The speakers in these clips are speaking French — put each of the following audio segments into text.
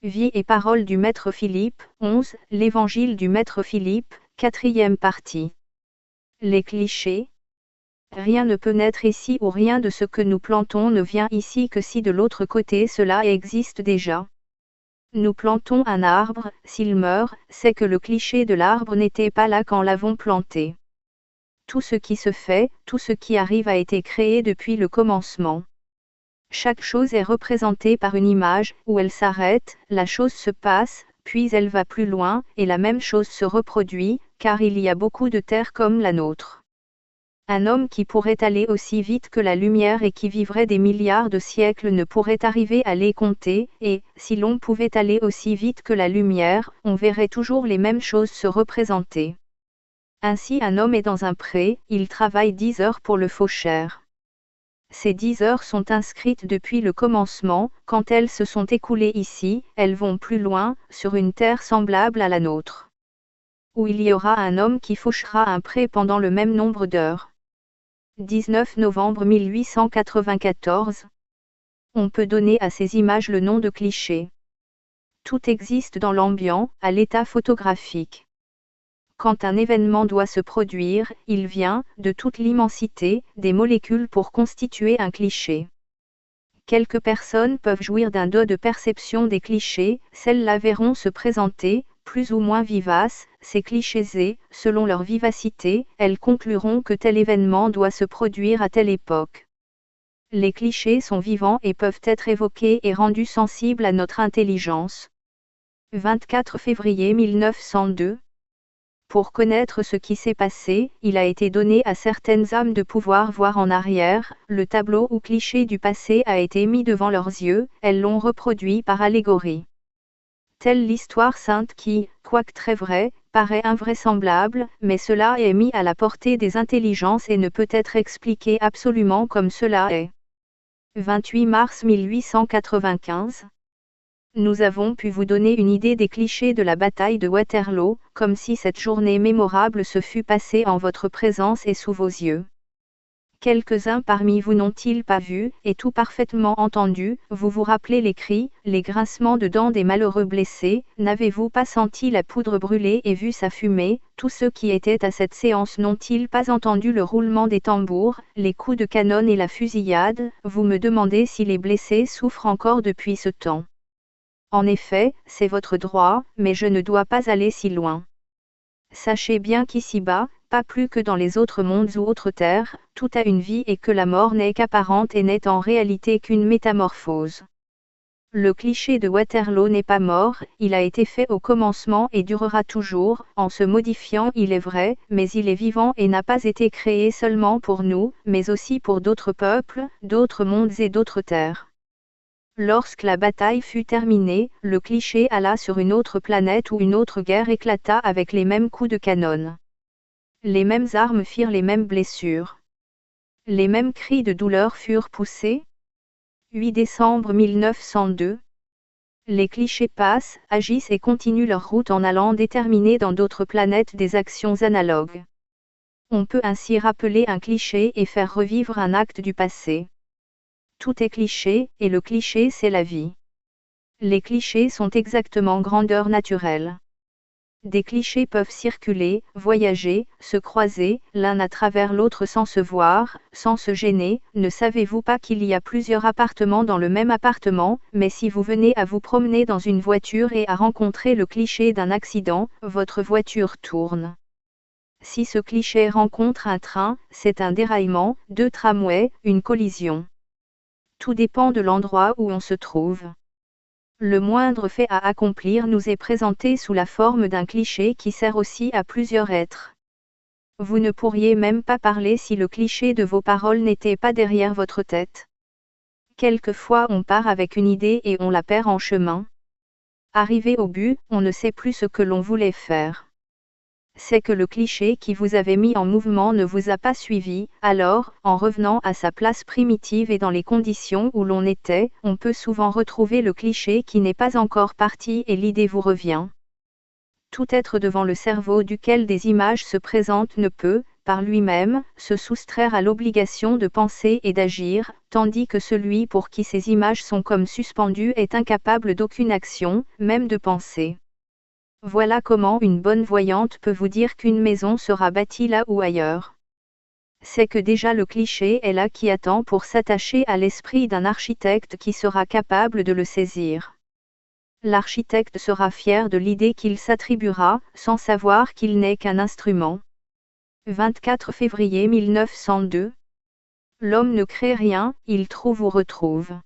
Vie et parole du Maître Philippe, 11, l'Évangile du Maître Philippe, 4e partie. Les clichés. Rien ne peut naître ici ou rien de ce que nous plantons ne vient ici que si de l'autre côté cela existe déjà. Nous plantons un arbre, s'il meurt, c'est que le cliché de l'arbre n'était pas là quand l'avons planté. Tout ce qui se fait, tout ce qui arrive a été créé depuis le commencement. Chaque chose est représentée par une image, où elle s'arrête, la chose se passe, puis elle va plus loin, et la même chose se reproduit, car il y a beaucoup de terres comme la nôtre. Un homme qui pourrait aller aussi vite que la lumière et qui vivrait des milliards de siècles ne pourrait arriver à les compter, et, si l'on pouvait aller aussi vite que la lumière, on verrait toujours les mêmes choses se représenter. Ainsi un homme est dans un pré, il travaille 10 heures pour le faucheur. Ces 10 heures sont inscrites depuis le commencement, quand elles se sont écoulées ici, elles vont plus loin, sur une terre semblable à la nôtre. Où il y aura un homme qui fauchera un pré pendant le même nombre d'heures. 19 novembre 1894. On peut donner à ces images le nom de cliché. Tout existe dans l'ambiant, à l'état photographique. Quand un événement doit se produire, il vient, de toute l'immensité, des molécules pour constituer un cliché. Quelques personnes peuvent jouir d'un don de perception des clichés, celles-là verront se présenter, plus ou moins vivaces, ces clichés et, selon leur vivacité, elles concluront que tel événement doit se produire à telle époque. Les clichés sont vivants et peuvent être évoqués et rendus sensibles à notre intelligence. 24 février 1902. Pour connaître ce qui s'est passé, il a été donné à certaines âmes de pouvoir voir en arrière, le tableau ou cliché du passé a été mis devant leurs yeux, elles l'ont reproduit par allégorie. Telle l'histoire sainte qui, quoique très vraie, paraît invraisemblable, mais cela est mis à la portée des intelligences et ne peut être expliqué absolument comme cela est. 28 mars 1895. Nous avons pu vous donner une idée des clichés de la bataille de Waterloo, comme si cette journée mémorable se fût passée en votre présence et sous vos yeux. Quelques-uns parmi vous n'ont-ils pas vu, et tout parfaitement entendu, vous vous rappelez les cris, les grincements de dents des malheureux blessés, n'avez-vous pas senti la poudre brûler et vu sa fumée, tous ceux qui étaient à cette séance n'ont-ils pas entendu le roulement des tambours, les coups de canon et la fusillade, vous me demandez si les blessés souffrent encore depuis ce temps. En effet, c'est votre droit, mais je ne dois pas aller si loin. Sachez bien qu'ici-bas, pas plus que dans les autres mondes ou autres terres, tout a une vie et que la mort n'est qu'apparente et n'est en réalité qu'une métamorphose. Le cliché de Waterloo n'est pas mort, il a été fait au commencement et durera toujours, en se modifiant il est vrai, mais il est vivant et n'a pas été créé seulement pour nous, mais aussi pour d'autres peuples, d'autres mondes et d'autres terres. Lorsque la bataille fut terminée, le cliché alla sur une autre planète où une autre guerre éclata avec les mêmes coups de canon. Les mêmes armes firent les mêmes blessures. Les mêmes cris de douleur furent poussés. 8 décembre 1902. Les clichés passent, agissent et continuent leur route en allant déterminer dans d'autres planètes des actions analogues. On peut ainsi rappeler un cliché et faire revivre un acte du passé. Tout est cliché, et le cliché c'est la vie. Les clichés sont exactement grandeur naturelle. Des clichés peuvent circuler, voyager, se croiser, l'un à travers l'autre sans se voir, sans se gêner. Ne savez-vous pas qu'il y a plusieurs appartements dans le même appartement, mais si vous venez à vous promener dans une voiture et à rencontrer le cliché d'un accident, votre voiture tourne. Si ce cliché rencontre un train, c'est un déraillement, 2 tramways, une collision. Tout dépend de l'endroit où on se trouve. Le moindre fait à accomplir nous est présenté sous la forme d'un cliché qui sert aussi à plusieurs êtres. Vous ne pourriez même pas parler si le cliché de vos paroles n'était pas derrière votre tête. Quelquefois on part avec une idée et on la perd en chemin. Arrivé au but, on ne sait plus ce que l'on voulait faire. C'est que le cliché qui vous avait mis en mouvement ne vous a pas suivi, alors, en revenant à sa place primitive et dans les conditions où l'on était, on peut souvent retrouver le cliché qui n'est pas encore parti et l'idée vous revient. Tout être devant le cerveau duquel des images se présentent ne peut, par lui-même, se soustraire à l'obligation de penser et d'agir, tandis que celui pour qui ces images sont comme suspendues est incapable d'aucune action, même de penser. Voilà comment une bonne voyante peut vous dire qu'une maison sera bâtie là ou ailleurs. C'est que déjà le cliché est là qui attend pour s'attacher à l'esprit d'un architecte qui sera capable de le saisir. L'architecte sera fier de l'idée qu'il s'attribuera, sans savoir qu'il n'est qu'un instrument. 24 février 1902. L'homme ne crée rien, il trouve ou retrouve.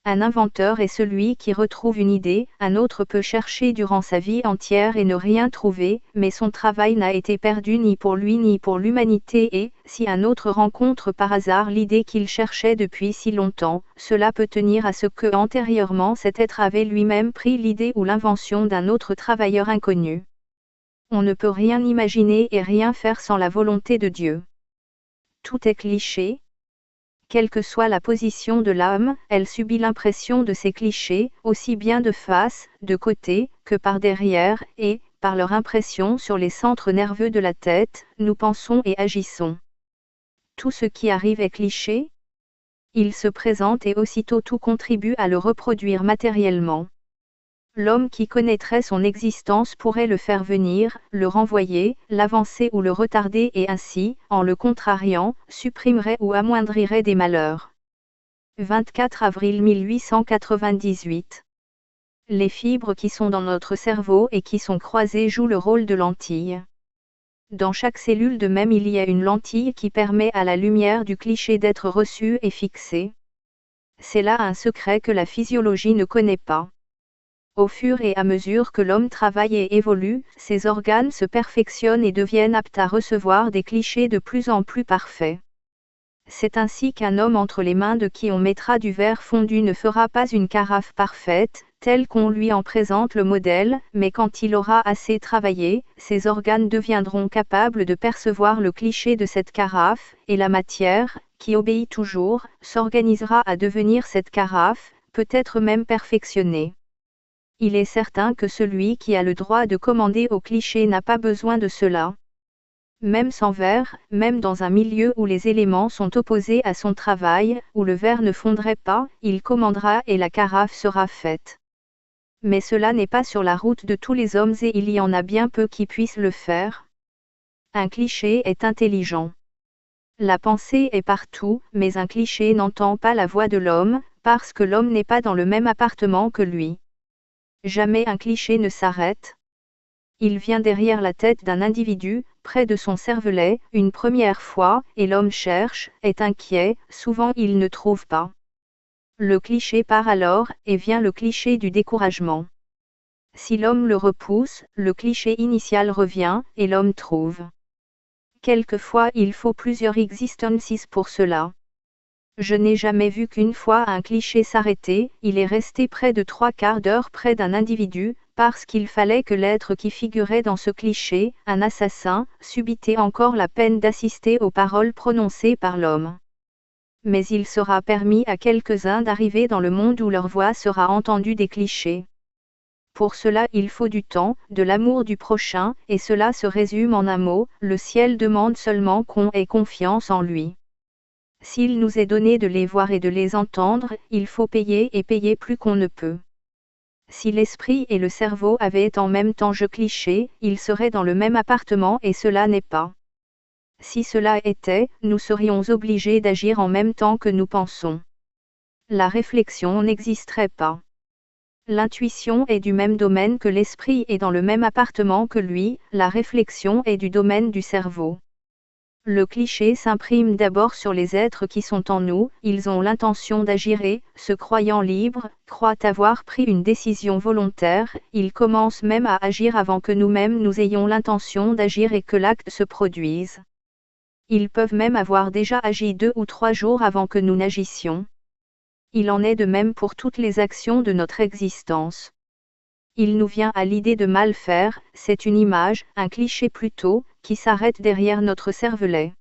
Un inventeur est celui qui retrouve une idée, un autre peut chercher durant sa vie entière et ne rien trouver, mais son travail n'a été perdu ni pour lui ni pour l'humanité et, si un autre rencontre par hasard l'idée qu'il cherchait depuis si longtemps, cela peut tenir à ce que antérieurement cet être avait lui-même pris l'idée ou l'invention d'un autre travailleur inconnu. On ne peut rien imaginer et rien faire sans la volonté de Dieu. Tout est cliché. Quelle que soit la position de l'âme, elle subit l'impression de ces clichés, aussi bien de face, de côté, que par derrière, et, par leur impression sur les centres nerveux de la tête, nous pensons et agissons. Tout ce qui arrive est cliché. Il se présente et aussitôt tout contribue à le reproduire matériellement. L'homme qui connaîtrait son existence pourrait le faire venir, le renvoyer, l'avancer ou le retarder et ainsi, en le contrariant, supprimerait ou amoindrirait des malheurs. 24 avril 1898. Les fibres qui sont dans notre cerveau et qui sont croisées jouent le rôle de lentilles. Dans chaque cellule de même il y a une lentille qui permet à la lumière du cliché d'être reçue et fixée. C'est là un secret que la physiologie ne connaît pas. Au fur et à mesure que l'homme travaille et évolue, ses organes se perfectionnent et deviennent aptes à recevoir des clichés de plus en plus parfaits. C'est ainsi qu'un homme entre les mains de qui on mettra du verre fondu ne fera pas une carafe parfaite, telle qu'on lui en présente le modèle, mais quand il aura assez travaillé, ses organes deviendront capables de percevoir le cliché de cette carafe, et la matière, qui obéit toujours, s'organisera à devenir cette carafe, peut-être même perfectionnée. Il est certain que celui qui a le droit de commander au cliché n'a pas besoin de cela. Même sans verre, même dans un milieu où les éléments sont opposés à son travail, où le verre ne fondrait pas, il commandera et la carafe sera faite. Mais cela n'est pas sur la route de tous les hommes et il y en a bien peu qui puissent le faire. Un cliché est intelligent. La pensée est partout, mais un cliché n'entend pas la voix de l'homme, parce que l'homme n'est pas dans le même appartement que lui. Jamais un cliché ne s'arrête. Il vient derrière la tête d'un individu, près de son cervelet, une première fois, et l'homme cherche, est inquiet, souvent il ne trouve pas. Le cliché part alors, et vient le cliché du découragement. Si l'homme le repousse, le cliché initial revient, et l'homme trouve. Quelquefois il faut plusieurs existences pour cela. Je n'ai jamais vu qu'une fois un cliché s'arrêter, il est resté près de 3/4 d'heure près d'un individu, parce qu'il fallait que l'être qui figurait dans ce cliché, un assassin, subité encore la peine d'assister aux paroles prononcées par l'homme. Mais il sera permis à quelques-uns d'arriver dans le monde où leur voix sera entendue des clichés. Pour cela il faut du temps, de l'amour du prochain, et cela se résume en un mot, le ciel demande seulement qu'on ait confiance en lui. S'il nous est donné de les voir et de les entendre, il faut payer et payer plus qu'on ne peut. Si l'esprit et le cerveau avaient en même temps jeu cliché, ils seraient dans le même appartement et cela n'est pas. Si cela était, nous serions obligés d'agir en même temps que nous pensons. La réflexion n'existerait pas. L'intuition est du même domaine que l'esprit et dans le même appartement que lui, la réflexion est du domaine du cerveau. Le cliché s'imprime d'abord sur les êtres qui sont en nous, ils ont l'intention d'agir et, se croyant libres, croient avoir pris une décision volontaire, ils commencent même à agir avant que nous-mêmes nous ayons l'intention d'agir et que l'acte se produise. Ils peuvent même avoir déjà agi 2 ou 3 jours avant que nous n'agissions. Il en est de même pour toutes les actions de notre existence. Il nous vient à l'idée de mal faire, c'est une image, un cliché plutôt, qui s'arrête derrière notre cervelet.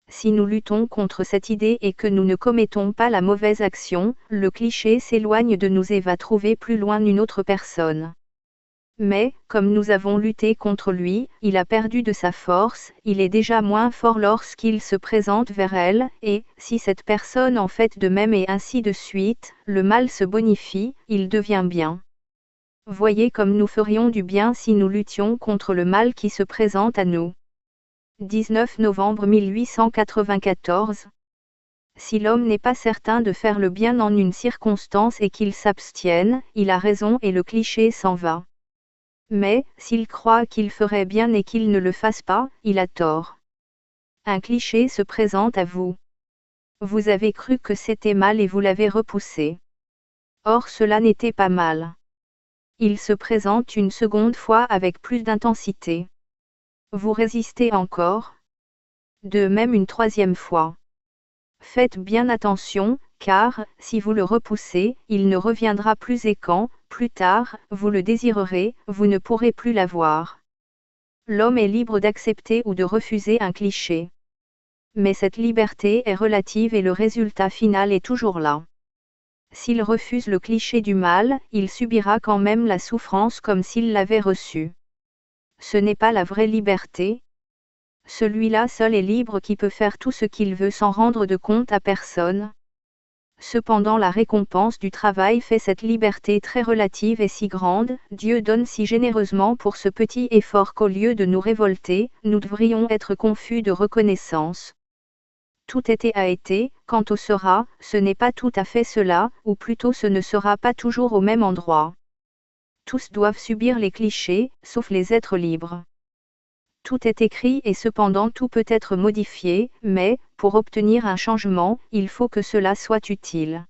Si nous luttons contre cette idée et que nous ne commettons pas la mauvaise action, le cliché s'éloigne de nous et va trouver plus loin une autre personne. Mais, comme nous avons lutté contre lui, il a perdu de sa force, il est déjà moins fort lorsqu'il se présente vers elle, et, si cette personne en fait de même et ainsi de suite, le mal se bonifie, il devient bien. Voyez comme nous ferions du bien si nous luttions contre le mal qui se présente à nous. 19 novembre 1894. Si l'homme n'est pas certain de faire le bien en une circonstance et qu'il s'abstienne, il a raison et le cliché s'en va. Mais, s'il croit qu'il ferait bien et qu'il ne le fasse pas, il a tort. Un cliché se présente à vous. Vous avez cru que c'était mal et vous l'avez repoussé. Or cela n'était pas mal. Il se présente une seconde fois avec plus d'intensité. Vous résistez encore. De même une troisième fois. Faites bien attention, car, si vous le repoussez, il ne reviendra plus et quand, plus tard, vous le désirerez, vous ne pourrez plus l'avoir. L'homme est libre d'accepter ou de refuser un cliché. Mais cette liberté est relative et le résultat final est toujours là. S'il refuse le cliché du mal, il subira quand même la souffrance comme s'il l'avait reçu. Ce n'est pas la vraie liberté. Celui-là seul est libre qui peut faire tout ce qu'il veut sans rendre de compte à personne. Cependant la récompense du travail fait cette liberté très relative et si grande, Dieu donne si généreusement pour ce petit effort qu'au lieu de nous révolter, nous devrions être confus de reconnaissance. Tout était a été, quant au sera, ce n'est pas tout à fait cela, ou plutôt ce ne sera pas toujours au même endroit. Tous doivent subir les clichés, sauf les êtres libres. Tout est écrit et cependant tout peut être modifié, mais, pour obtenir un changement, il faut que cela soit utile.